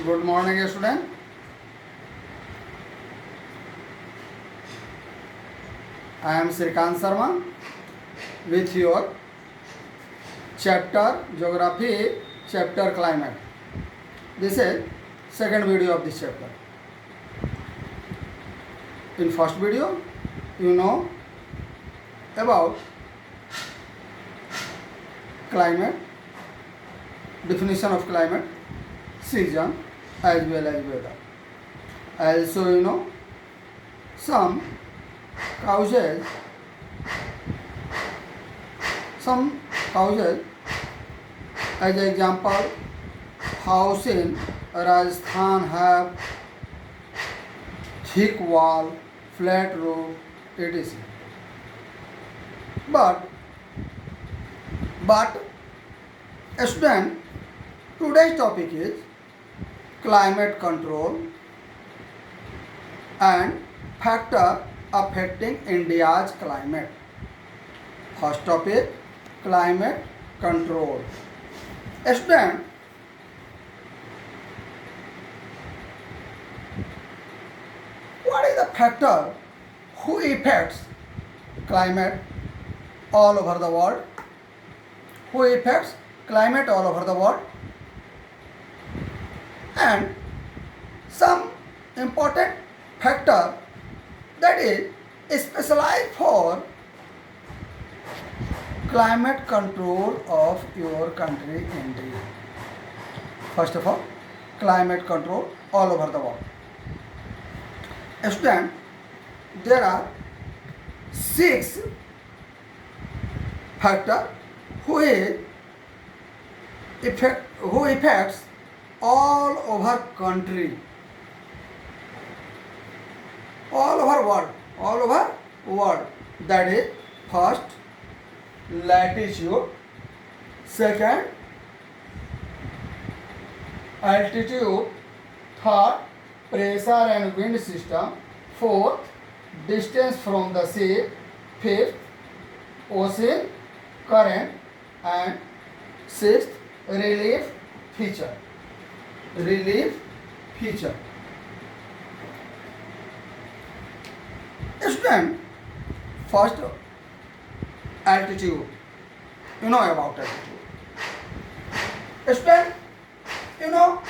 Good morning, student. I am Srikant Sharma with your chapter Geography, chapter Climate. This is second video of this chapter. In first video, you know about climate, definition of climate, season as well as weather. Also, you know some causes as example, house in Rajasthan have thick wall, flat roof, etc. But student, today's topic is climate control and factor affecting India's climate. First topic, climate control. Student, what is the factor who affects climate all over the world? Who affects climate all over the world? And some important factor that is specialized for climate control of your country India. First of all, climate control all over the world. Student, there are 6 factors who affects all over country, all over world. That is first, latitude, second, altitude, third, pressure and wind system, fourth, distance from the sea, fifth, ocean current, and sixth, relief feature. Student, first, altitude. You know about altitude. Student, you know,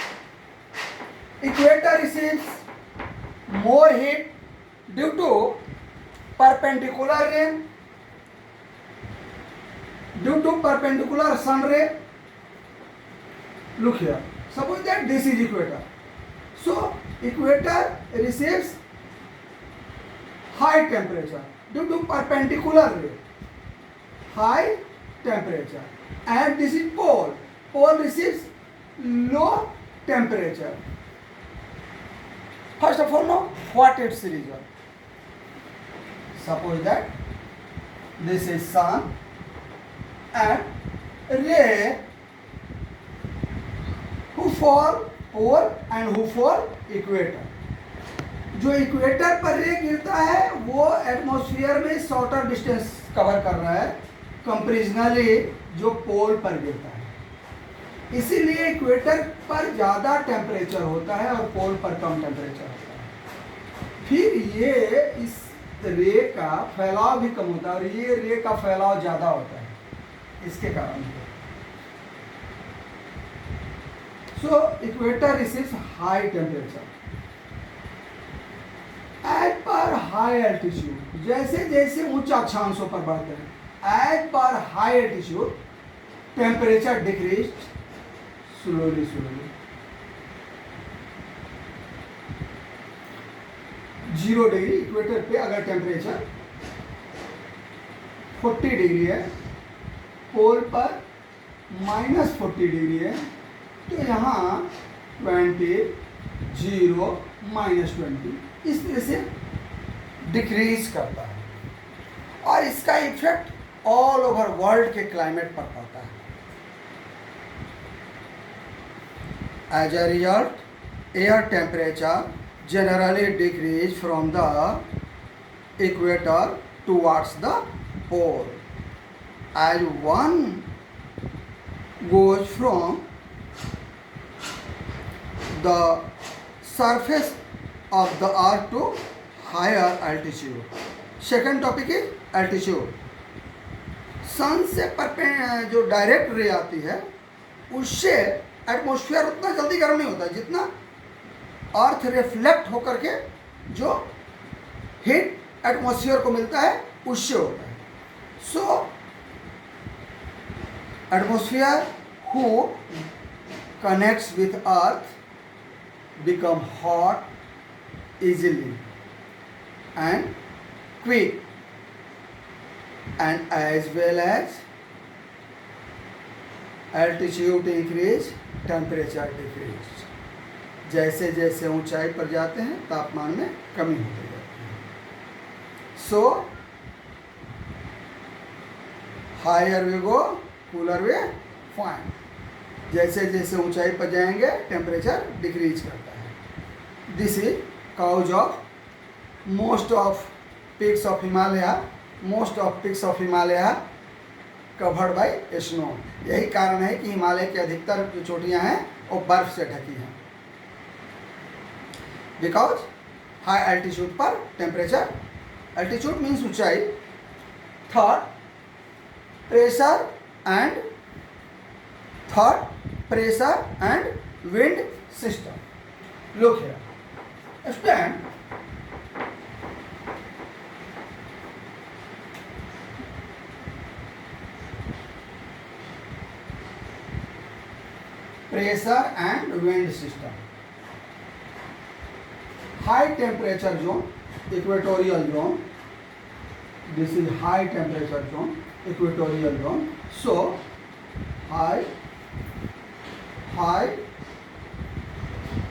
equator receives more heat due to perpendicular rain, due to perpendicular sun ray. Look here. Suppose that this is equator. So equator receives high temperature due to perpendicular ray, high temperature, and this is pole. Pole receives low temperature. First of all, know what its region. Suppose that this is sun and ray who fall pole and who fall equator. जो equator पर रे गिरता है वो atmosphere में shorter distance cover कर रहा है कंपेरिजनली जो पोल पर गिरता है, इसीलिए इक्वेटर पर ज़्यादा टेम्परेचर होता है और पोल पर कम टेम्परेचर होता है। फिर ये इस रे का फैलाव भी कम होता है और ये रे का फैलाव ज़्यादा होता है, इसके कारण। So equator receives high temperature as per high altitude. जैसे जैसे ऊंचा अक्षांशों पर बढ़ते हैं, as per high altitude temperature decreases slowly. 0 degree equator पे अगर टेम्परेचर 40 डिग्री है, पोल पर -40 डिग्री है, तो यहाँ 20, 0, -20 इस तरह से डिक्रीज करता है और इसका इफेक्ट ऑल ओवर वर्ल्ड के क्लाइमेट पर पड़ता है। As a result, air temperature generally decrease from the equator towards the pole. As one goes from the surface of the earth to higher altitude. Second topic is altitude. सन से जो direct रे आती है उससे atmosphere उतना जल्दी गर्म नहीं होता जितना अर्थ रिफ्लेक्ट होकर के जो हीट एटमॉस्फेयर को मिलता है उससे होता है. So atmosphere who connects with earth become hot easily and quick, and as well as altitude increase, temperature decrease. जैसे जैसे ऊंचाई पर जाते हैं तापमान में कमी होती जाती है. So higher we go cooler we find. जैसे जैसे ऊंचाई पर जाएंगे टेम्परेचर डिक्रीज करता है. This is cause of most of peaks of Himalaya covered by snow. यही कारण है कि हिमालय की अधिकतर जो चोटियां हैं वो बर्फ से ढकी हैं. बिकॉज हाई एल्टीट्यूड पर टेम्परेचर, एल्टीट्यूड मीन्स ऊंचाई, third pressure and wind system. Look here. Student, pressure and wind system. High temperature zone, equatorial zone. This is high temperature zone, equatorial zone. So high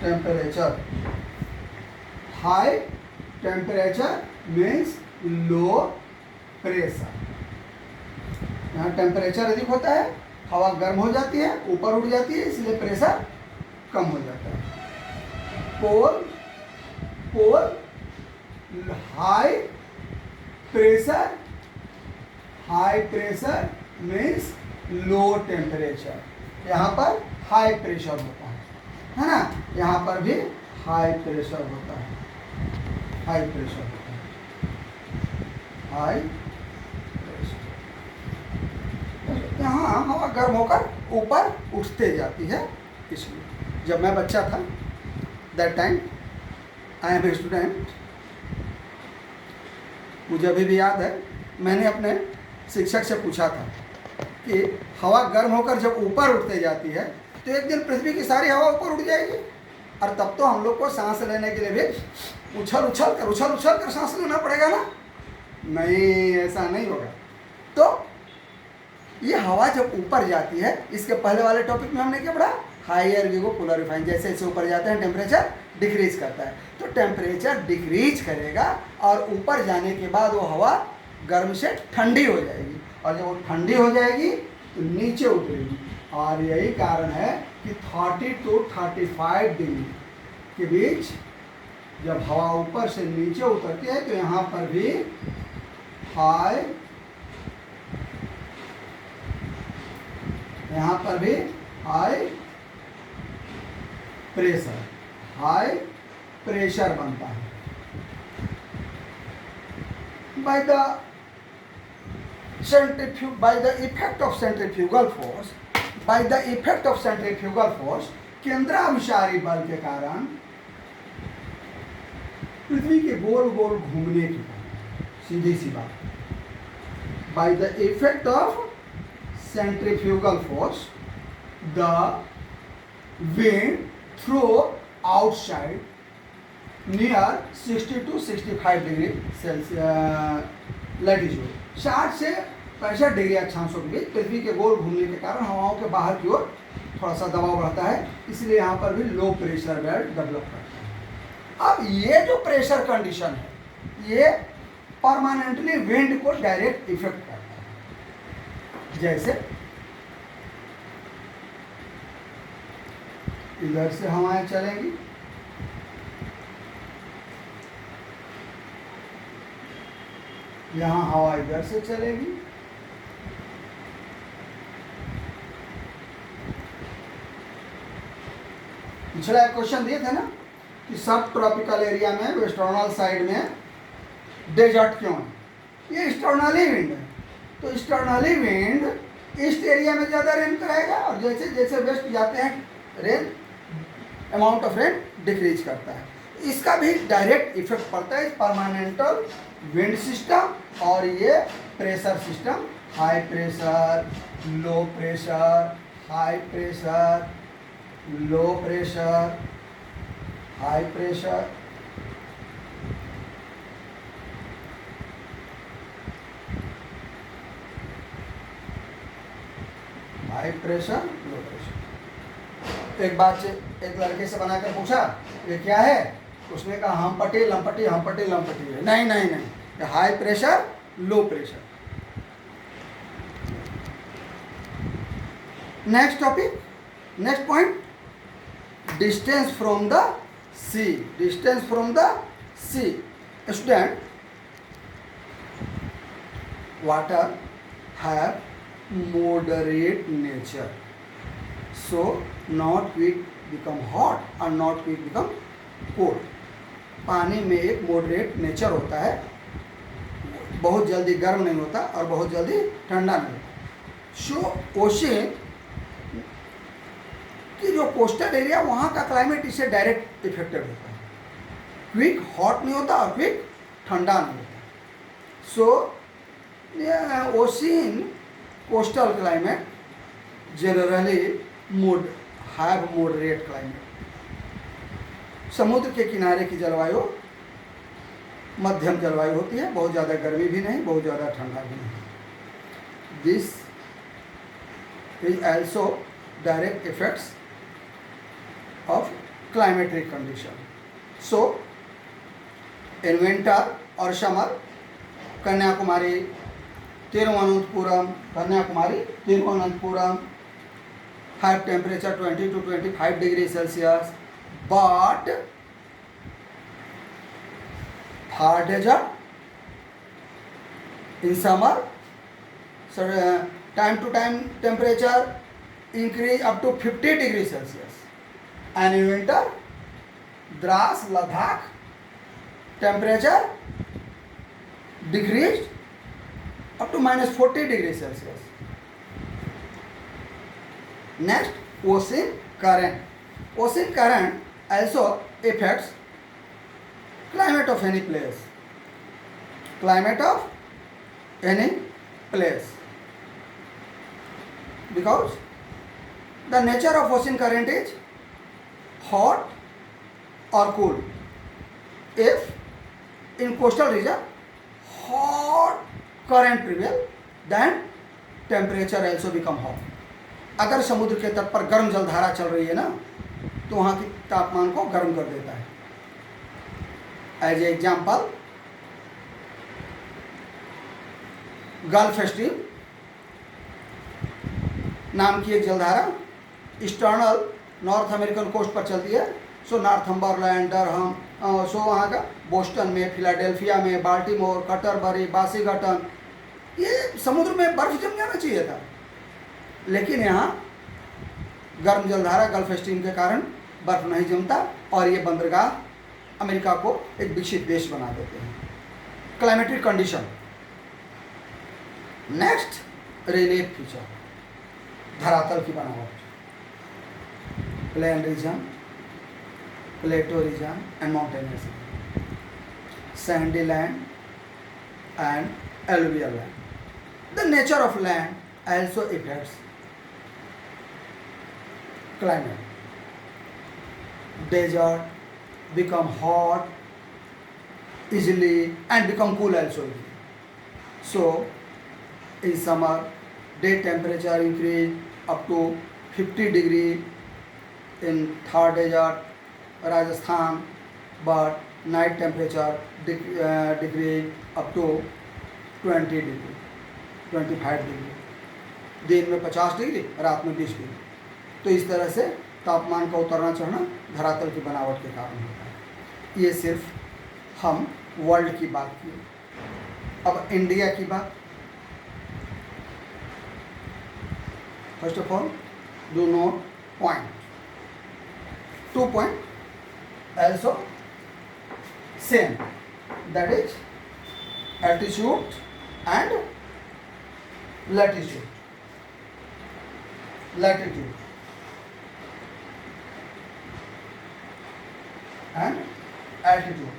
temperature means low pressure. यहाँ temperature अधिक होता है, हवा गर्म हो जाती है, ऊपर उठ जाती है, इसलिए प्रेशर कम हो जाता है. Pole high pressure means low temperature. यहाँ पर हाई प्रेशर होता है ना. यहाँ पर भी हाई प्रेशर होता है. यहाँ हवा गर्म होकर ऊपर उठते जाती है. इसलिए जब मैं बच्चा था, that time I am a student, मुझे अभी भी याद है, मैंने अपने शिक्षक से पूछा था कि हवा गर्म होकर जब ऊपर उठते जाती है तो एक दिन पृथ्वी की सारी हवा ऊपर उठ जाएगी, और तब तो हम लोग को सांस लेने के लिए भी उछल कर सांस लेना पड़ेगा ना. नहीं, ऐसा नहीं होगा. तो ये हवा जब ऊपर जाती है, इसके पहले वाले टॉपिक में हमने क्या पढ़ा, higher we go cooler we find. जैसे जैसे ऊपर जाते हैं टेम्परेचर डिक्रीज करता है. तो टेम्परेचर डिक्रीज करेगा और ऊपर जाने के बाद वो हवा गर्म से ठंडी हो जाएगी, और जब वो ठंडी हो जाएगी तो नीचे उतरेगी. और यही कारण है कि 30 to 35 डिग्री के बीच जब हवा ऊपर से नीचे उतरती है तो यहाँ पर भी हाई प्रेशर बनता है. by the effect of centrifugal force, केंद्राभिसारी बल के कारण पृथ्वी के गोल गोल घूमने की, सीधी सी बात, by the effect of centrifugal force, the wind through outside near 60 to 65 degree Celsius latitude, 60 से 65 डिग्री अक्षांशों के बीच पृथ्वी के गोल घूमने के कारण हवाओं के बाहर की ओर थोड़ा सा दबाव बढ़ता है, इसलिए यहाँ पर भी लो प्रेशर बेल्ट डेवलप करता है. अब ये जो प्रेशर कंडीशन है ये परमानेंटली विंड को डायरेक्ट इफेक्ट करता है. जैसे इधर से हवाएं चलेंगी, यहाँ हवा इधर से चलेगी, पिछला एक क्वेश्चन दिए थे ना कि सब ट्रॉपिकल एरिया में वेस्टर्नल साइड में डेजर्ट क्यों है? ये ईस्टर्नली विंड है, तो ईस्टर्नली विंड ईस्ट एरिया में ज़्यादा रेन कराएगा और जैसे जैसे वेस्ट जाते हैं rain amount of rain decrease करता है। इसका भी डायरेक्ट इफेक्ट पड़ता है परमानेंटल विंड सिस्टम और ये pressure system, high pressure, low pressure, high pressure, low pressure, high pressure, high pressure, low pressure. एक बात से एक लड़के से बनाकर पूछा ये क्या है, उसने कहा हम पट्टी लंपटी, हम पट्टी लंपटी है। नहीं नहीं नहीं, ये high pressure, low pressure. Next topic, next point, distance from the sea. Distance from the sea. Student, water have moderate nature, so not quick become hot और not quick become cold। पानी में एक मॉडरेट नेचर होता है, बहुत जल्दी गर्म नहीं होता और बहुत जल्दी ठंडा नहीं होता। सो ओशियन की जो कोस्टल एरिया वहाँ का क्लाइमेट इससे डायरेक्ट इफेक्टेड होता है, क्विक हॉट नहीं होता और क्विक ठंडा नहीं होता। So ocean coastal climate generally have moderate climate. समुद्र के किनारे की जलवायु मध्यम जलवायु होती है, बहुत ज़्यादा गर्मी भी नहीं, बहुत ज़्यादा ठंडा भी नहीं। This is also direct effects of climatic condition. So in winter or summer, Kanyakumari, Thiruvananthapuram, Kanyakumari, Thiruvananthapuram have temperature 20 to 25 degrees Celsius, but Thar desert in summer, so time to time temperature increase up to 50 degrees Celsius, and in winter Dras, Ladakh temperature decreased up to -40 degrees Celsius. Next, ocean current. Ocean current also affects climate of any place. Climate of any place. Because the nature of ocean current is hot or cool. If in coastal region hot current prevail, then temperature also become hot. अगर समुद्र के तट पर गर्म जलधारा चल रही है ना, तो वहाँ की तापमान को गर्म कर देता है। As a example, Gulf Stream नाम की एक जलधारा ईस्टर्नल नॉर्थ अमेरिकन कोस्ट पर चलती है। सो नॉर्थम्बरलैंड, डरहम, सो वहाँ का बोस्टन में, फिलाडेल्फिया में, बाल्टीमोर, कटरबरी, वाशिंगटन, ये समुद्र में बर्फ जम जाना चाहिए था, लेकिन यहाँ गर्म जलधारा गल्फ स्ट्रीम के कारण बर्फ नहीं जमता और ये बंदरगाह अमेरिका को एक विकसित देश बना देते हैं। Climatic condition. Next, relief feature, धरातल की बनावट, plain region, plateau region and mountainous, Sandy land and alluvial land. The nature of land also affects climate. Desert become hot easily and become cool also easily. So in summer, day temperature increase up to 50 degree in Thar desert, Rajasthan, but night temperature decrease up to 20 degree, 25 degree. दिन में 50 degree, रात में 20 degree. तो इस तरह से तापमान का उतरना चढ़ना धरातल की बनावट के कारण होता है। ये सिर्फ हम वर्ल्ड की बात की। अब इंडिया की बात। First of all, do not point 2 point also same, that is altitude and latitude. And altitude.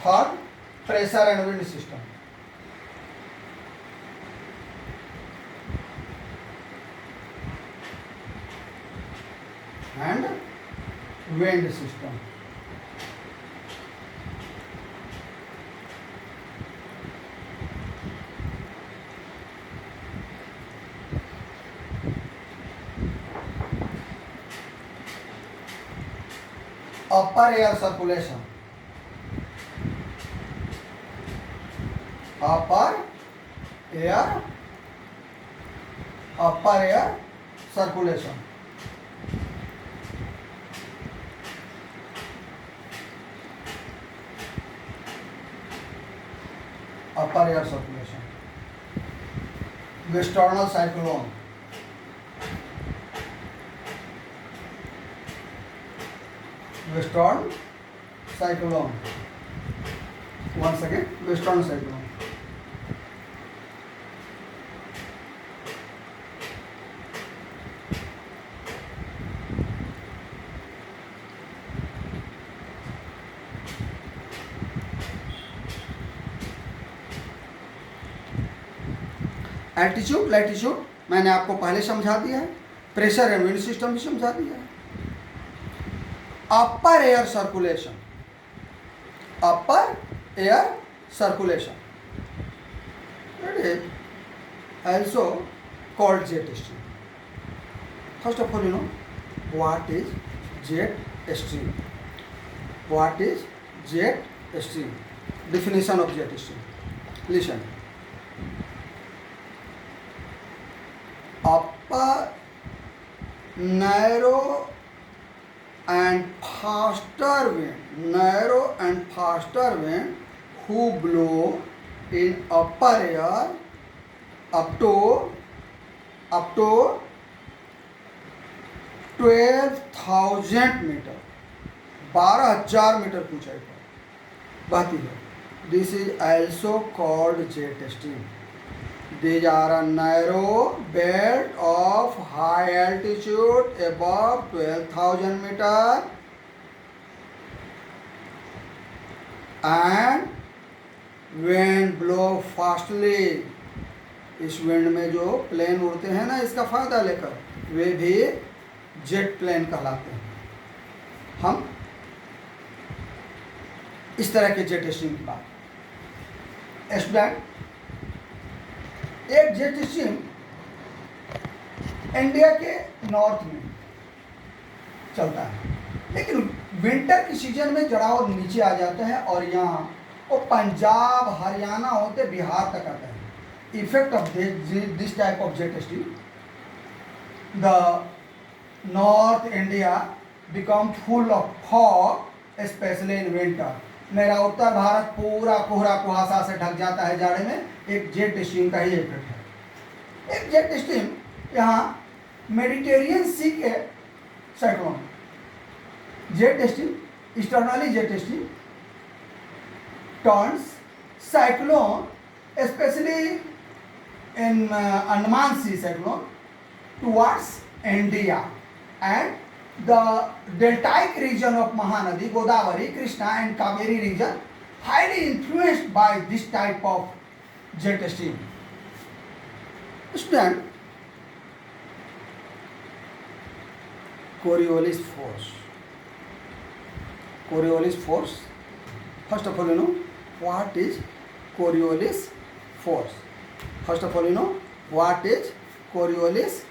Third, pressure and wind system. And wind system. Upper air circulation. Upper air circulation. Upper air circulation. Westernal cyclone. Western cyclone. Once again, western cyclone. Altitude latitude मैंने आपको पहले समझा दिया है, pressure and wind system भी समझा दिया है. अपर air circulation, upper air circulation, that is also called jet stream. First of all, you know what is jet stream. What is jet stream? Definition of jet stream. Listen. Upper, narrow and faster wind who blow in upper air up to 12,000 metre, 12,000 metre ऊंचाई पर बहती है. This is also called jet stream. These are a narrow belt of high altitude above 12,000 meter and wind blow fastly. इस wind में जो plane उड़ते हैं ना, इसका फायदा लेकर, वे भी जेट प्लेन कहलाते हैं. हम इस तरह के जेट स्ट्रीम की बात. स्टूडेंट, एक जेट स्ट्रीम इंडिया के नॉर्थ में चलता है, लेकिन विंटर की सीजन में जरा और नीचे आ जाता है और यहाँ वो पंजाब हरियाणा होते बिहार तक आता है. Effect of this type of jet stream, the north India become full of fog specially in winter. मेरा उत्तर भारत पूरा कोहरा कुहासा से ढक जाता है जाड़े में. एक जेट स्ट्रीम का ही इफेक्ट है. एक जेट स्ट्रीम यहाँ मेडिटेरियन सी के cyclone, jet stream, easterly jet stream turns cyclone specially in Andaman Sea cyclone towards India and the deltaic region of Mahanadi, Godavari, Krishna and Kaveri region highly influenced by this type of jet stream. Student, Coriolis force. Coriolis force. First of all, you know what is Coriolis force. First of all, you know what is Coriolis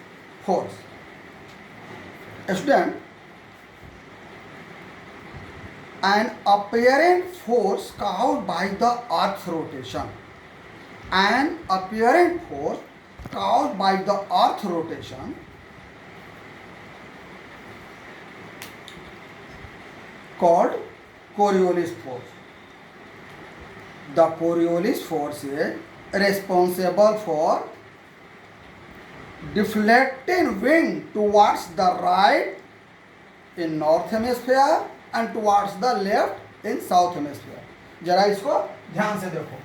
force. Student, an apparent force caused by the earth's rotation. An apparent force caused by the earth's rotation called Coriolis force. The Coriolis force is responsible for deflecting wing towards the right in north hemisphere and towards the left in south hemisphere. जरा इसको ध्यान से देखो,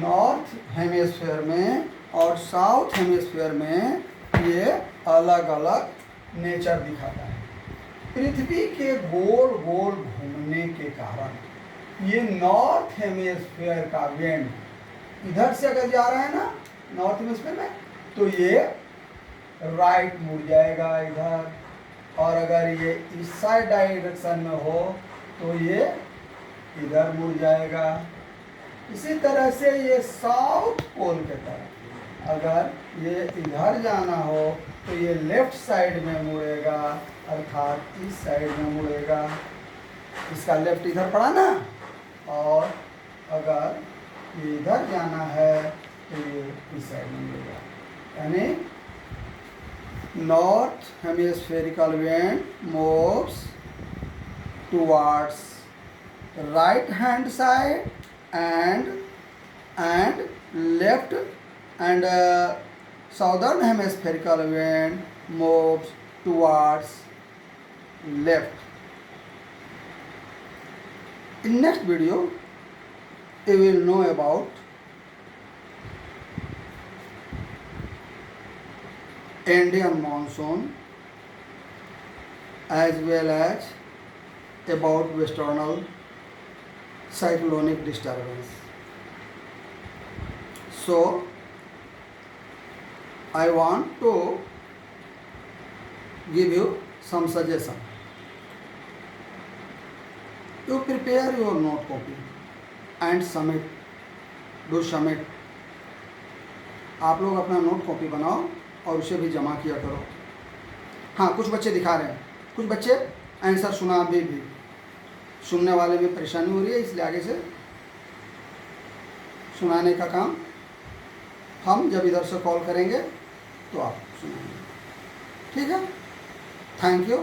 north hemisphere में और south hemisphere में ये अलग अलग नेचर दिखाता है। पृथ्वी के गोल गोल घूमने के कारण ये नॉर्थ हेमिस्फीयर का विंड इधर से अगर जा रहा है ना नॉर्थ हेमिस्फीयर में, तो ये राइट मुड़ जाएगा इधर, और अगर ये इस साइड डायरेक्शन में हो तो ये इधर मुड़ जाएगा। इसी तरह से ये साउथ पोल के तरफ अगर ये इधर जाना हो तो ये लेफ्ट साइड में मुड़ेगा, अर्थात इस साइड में मुड़ेगा। इसका लेफ्ट इधर पड़ा ना, और अगर ये इधर जाना है तो ये इस साइड में मुड़ेगा। यानी north hemispherical wind moves towards right hand side and left, and southern hemispherical wind moves towards left. In next video you will know about Indian monsoon as well as about westernal cyclonic disturbance. So I want to give you some suggestion. You prepare your note copy and submit. Do submit. आप लोग अपना note copy बनाओ और उसे भी जमा किया करो। हाँ, कुछ बच्चे दिखा रहे हैं, कुछ बच्चे आंसर सुना भी सुनने वाले में परेशानी हो रही है, इसलिए आगे से सुनाने का काम हम जब इधर से कॉल करेंगे तो आप सुनाएंगे। ठीक है, थैंक यू।